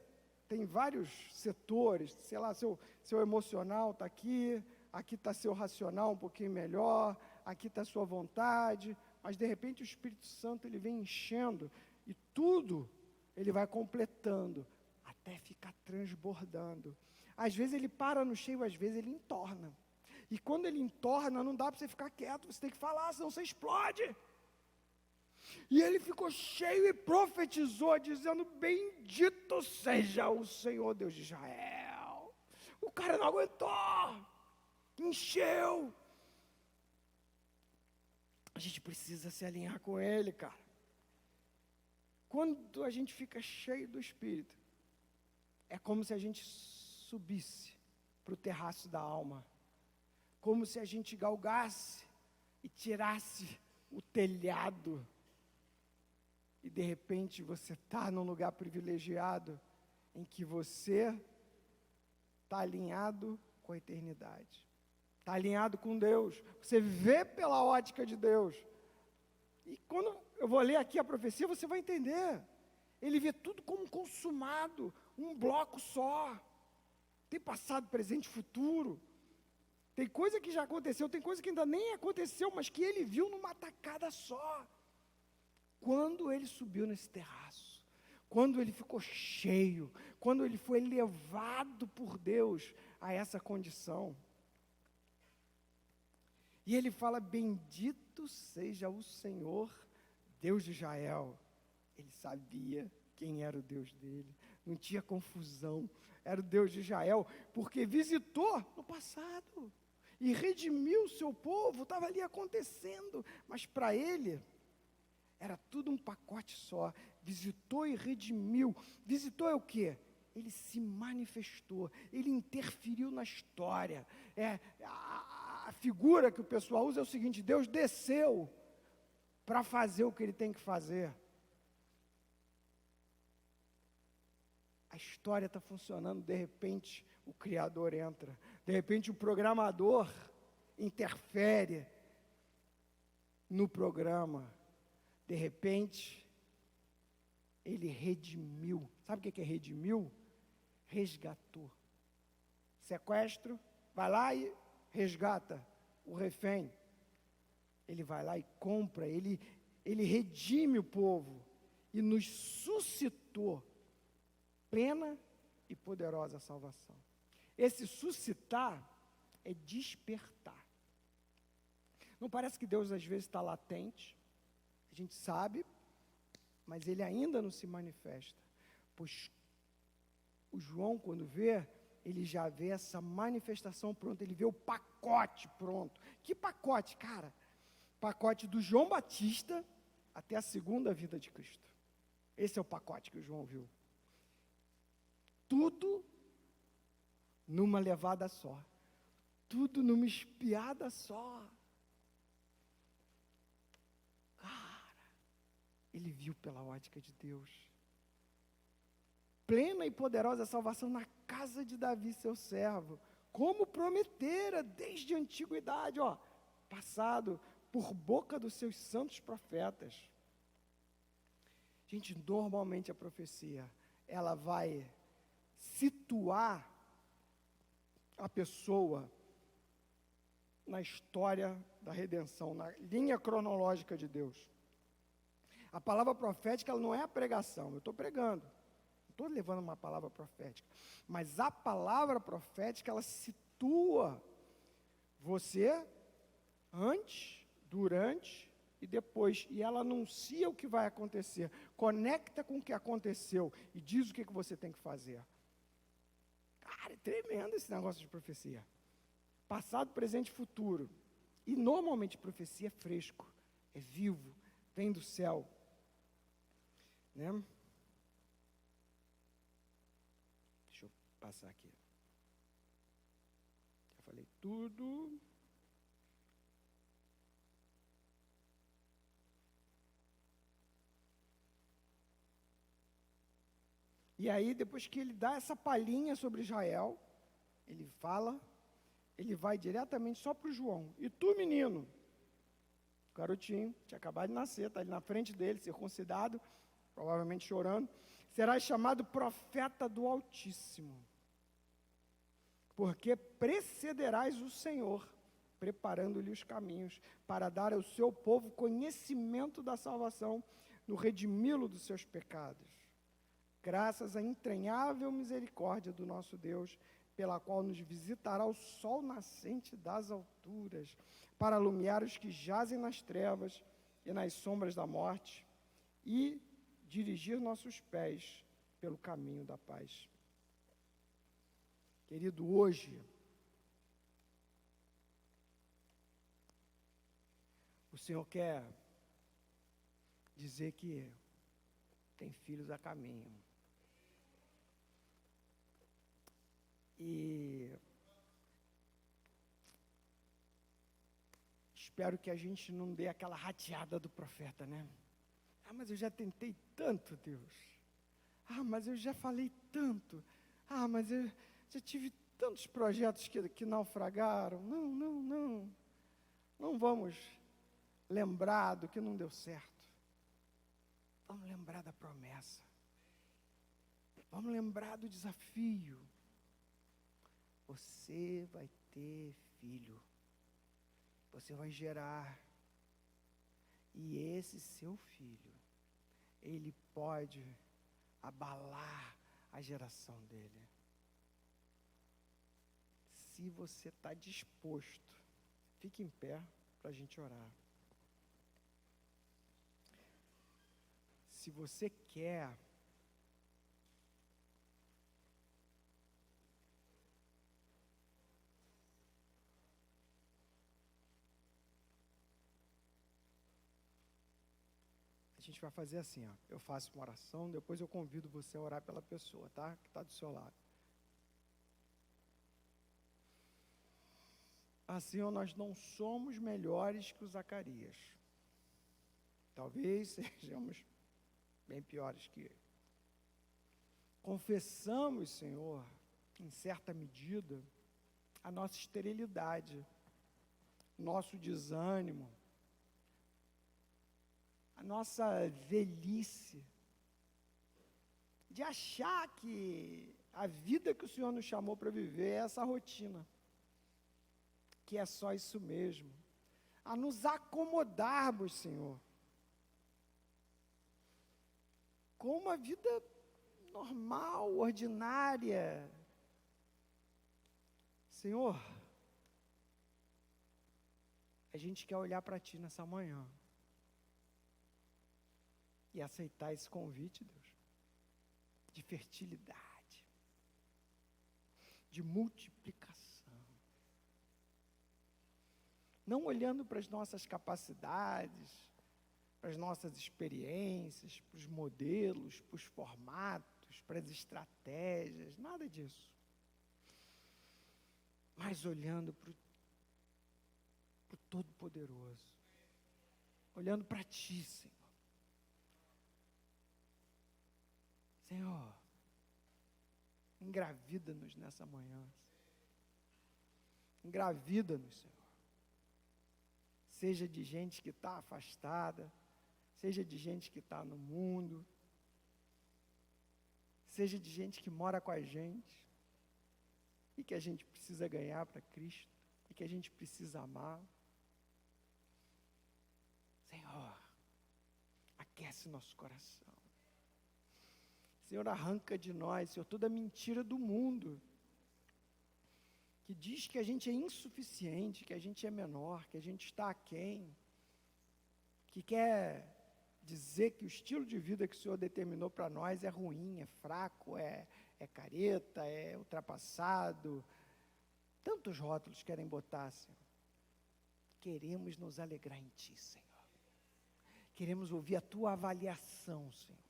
tem vários setores, sei lá, seu emocional está aqui está seu racional um pouquinho melhor, aqui está a sua vontade, mas de repente o Espírito Santo ele vem enchendo e tudo ele vai completando até ficar transbordando. Às vezes ele para no cheio, às vezes ele entorna. E quando ele entorna, não dá para você ficar quieto, você tem que falar, senão você explode. E ele ficou cheio e profetizou, dizendo: bendito seja o Senhor Deus de Israel. O cara não aguentou, encheu. A gente precisa se alinhar com ele, cara. Quando a gente fica cheio do Espírito, é como se a gente subisse para o terraço da alma, como se a gente galgasse e tirasse o telhado. E de repente você está num lugar privilegiado, em que você está alinhado com a eternidade. Está alinhado com Deus. Você vê pela ótica de Deus. E quando eu vou ler aqui a profecia, você vai entender. Ele vê tudo como consumado, um bloco só. Tem passado, presente e futuro. Tem coisa que já aconteceu, tem coisa que ainda nem aconteceu, mas que ele viu numa tacada só. Quando ele subiu nesse terraço, quando ele ficou cheio, quando ele foi levado por Deus a essa condição. E ele fala: bendito seja o Senhor, Deus de Israel. Ele sabia quem era o Deus dele, não tinha confusão, era o Deus de Israel, porque visitou no passado, e redimiu o seu povo, estava ali acontecendo, mas para ele, era tudo um pacote só. Visitou e redimiu. Visitou é o quê? Ele se manifestou, ele interferiu na história. A figura que o pessoal usa é o seguinte: Deus desceu para fazer o que ele tem que fazer. A história está funcionando, de repente o Criador entra, de repente o programador interfere no programa, de repente ele redimiu. Sabe o que é redimiu? Resgatou. Sequestro, vai lá e resgata o refém. Ele vai lá e compra, ele redime o povo e nos suscitou plena e poderosa salvação. Esse suscitar é despertar. Não parece que Deus às vezes está latente? A gente sabe, mas ele ainda não se manifesta. Pois o João, quando vê, ele já vê essa manifestação pronta, ele vê o pacote pronto. Que pacote, cara? Pacote do João Batista até a segunda vinda de Cristo. Esse é o pacote que o João viu. Tudo numa levada só. Tudo numa espiada só. Cara, ele viu pela ótica de Deus. Plena e poderosa salvação na casa de Davi, seu servo, como prometera desde a antiguidade, passado por boca dos seus santos profetas. Gente, normalmente a profecia, ela vai situar a pessoa na história da redenção, na linha cronológica de Deus. A palavra profética, ela não é a pregação, eu estou pregando, não estou levando uma palavra profética, mas a palavra profética, ela situa você antes, durante e depois, e ela anuncia o que vai acontecer, conecta com o que aconteceu e diz o que você tem que fazer. Cara, é tremendo esse negócio de profecia. Passado, presente e futuro. E normalmente profecia é fresco, é vivo, vem do céu. Né? Deixa eu passar aqui. Já falei tudo. E aí, depois que ele dá essa palhinha sobre Israel, ele fala, ele vai diretamente só para o João. E tu, menino, garotinho, tinha acabado de nascer, está ali na frente dele, circuncidado, provavelmente chorando, serás chamado profeta do Altíssimo, porque precederás o Senhor, preparando-lhe os caminhos, para dar ao seu povo conhecimento da salvação, no redimi-lo dos seus pecados. Graças à entranhável misericórdia do nosso Deus, pela qual nos visitará o sol nascente das alturas, para alumiar os que jazem nas trevas e nas sombras da morte, e dirigir nossos pés pelo caminho da paz. Querido, hoje, o Senhor quer dizer que tem filhos a caminho. E espero que a gente não dê aquela rateada do profeta, né? Ah, mas eu já tentei tanto, Deus. Ah, mas eu já falei tanto. Ah, mas eu já tive tantos projetos que naufragaram. Não. Não vamos lembrar do que não deu certo. Vamos lembrar da promessa. Vamos lembrar do desafio. Você vai ter filho. Você vai gerar. E esse seu filho, ele pode abalar a geração dele. Se você está disposto, fique em pé para a gente orar. Se você quer a gente vai fazer assim, ó. Eu faço uma oração, depois eu convido você a orar pela pessoa, tá? Que está do seu lado. Assim, ó, nós não somos melhores que o Zacarias. Talvez sejamos bem piores que ele. Confessamos, Senhor, em certa medida, a nossa esterilidade, nosso desânimo, a nossa velhice, de achar que a vida que o Senhor nos chamou para viver é essa rotina, que é só isso mesmo, a nos acomodarmos, Senhor, com uma vida normal, ordinária. Senhor, a gente quer olhar para Ti nessa manhã e aceitar esse convite, Deus, de fertilidade, de multiplicação. Não olhando para as nossas capacidades, para as nossas experiências, para os modelos, para os formatos, para as estratégias, nada disso. Mas olhando para o Todo-Poderoso, olhando para Ti, Senhor. Senhor, engravida-nos nessa manhã. Engravida-nos, Senhor. Seja de gente que está afastada, seja de gente que está no mundo, seja de gente que mora com a gente, e que a gente precisa ganhar para Cristo, e que a gente precisa amar. Senhor, aquece nosso coração. Senhor, arranca de nós, Senhor, toda mentira do mundo, que diz que a gente é insuficiente, que a gente é menor, que a gente está aquém, que quer dizer que o estilo de vida que o Senhor determinou para nós é ruim, é fraco, é careta, é ultrapassado. Tantos rótulos querem botar, Senhor. Queremos nos alegrar em Ti, Senhor. Queremos ouvir a Tua avaliação, Senhor.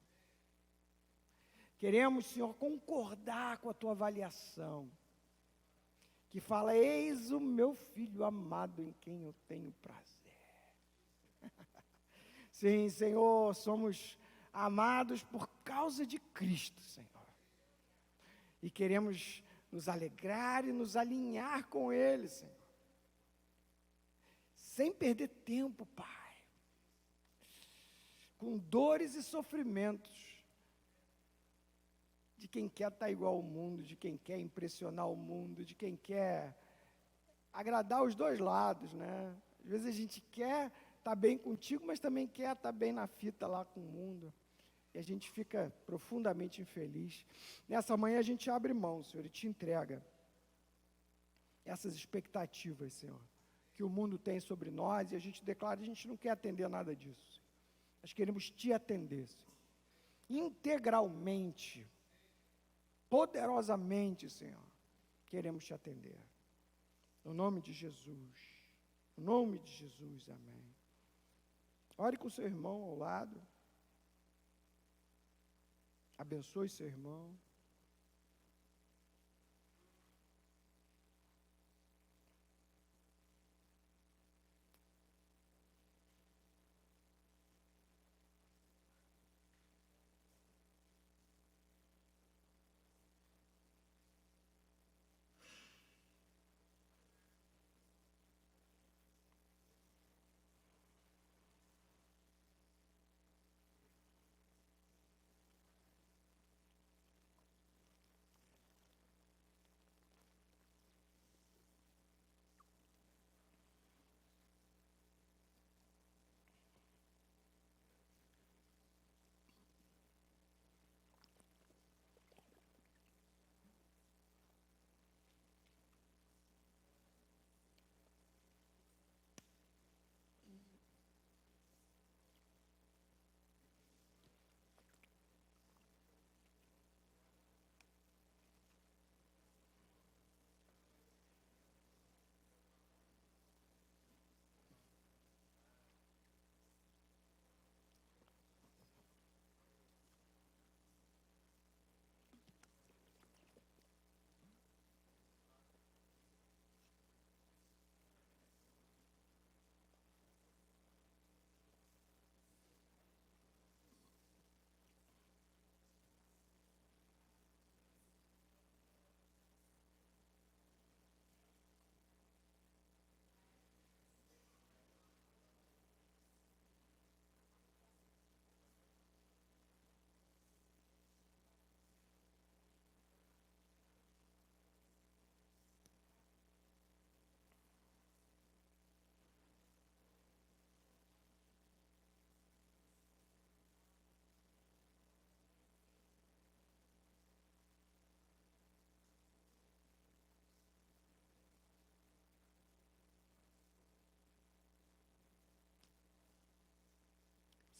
Queremos, Senhor, concordar com a Tua avaliação, que fala: eis o meu filho amado em quem eu tenho prazer. Sim, Senhor, somos amados por causa de Cristo, Senhor. E queremos nos alegrar e nos alinhar com Ele, Senhor. Sem perder tempo, Pai. Com dores e sofrimentos de quem quer estar igual ao mundo, de quem quer impressionar o mundo, de quem quer agradar os dois lados, né? Às vezes a gente quer estar bem contigo, mas também quer estar bem na fita lá com o mundo. E a gente fica profundamente infeliz. Nessa manhã a gente abre mão, Senhor, e te entrega essas expectativas, Senhor, que o mundo tem sobre nós, e a gente declara: a gente não quer atender nada disso. Nós queremos te atender, Senhor, integralmente, poderosamente, Senhor, queremos te atender. No nome de Jesus. No nome de Jesus, amém. Ore com seu irmão ao lado. Abençoe seu irmão.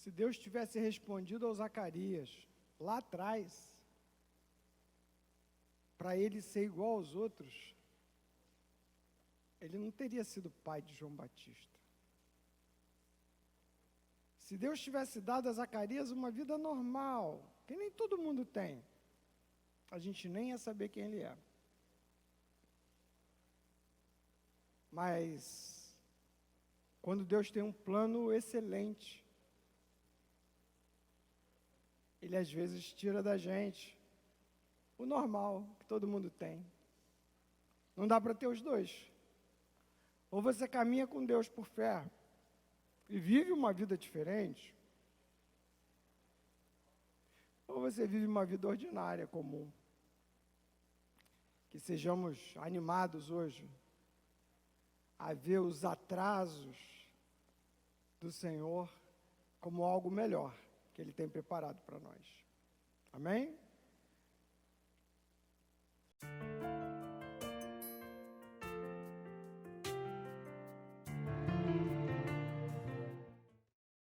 Se Deus tivesse respondido ao Zacarias lá atrás, para ele ser igual aos outros, ele não teria sido pai de João Batista. Se Deus tivesse dado a Zacarias uma vida normal, que nem todo mundo tem, a gente nem ia saber quem ele é. Mas, quando Deus tem um plano excelente, Ele às vezes tira da gente o normal que todo mundo tem. Não dá para ter os dois. Ou você caminha com Deus por fé e vive uma vida diferente, ou você vive uma vida ordinária, comum. Que sejamos animados hoje a ver os atrasos do Senhor como algo melhor que Ele tem preparado para nós. Amém?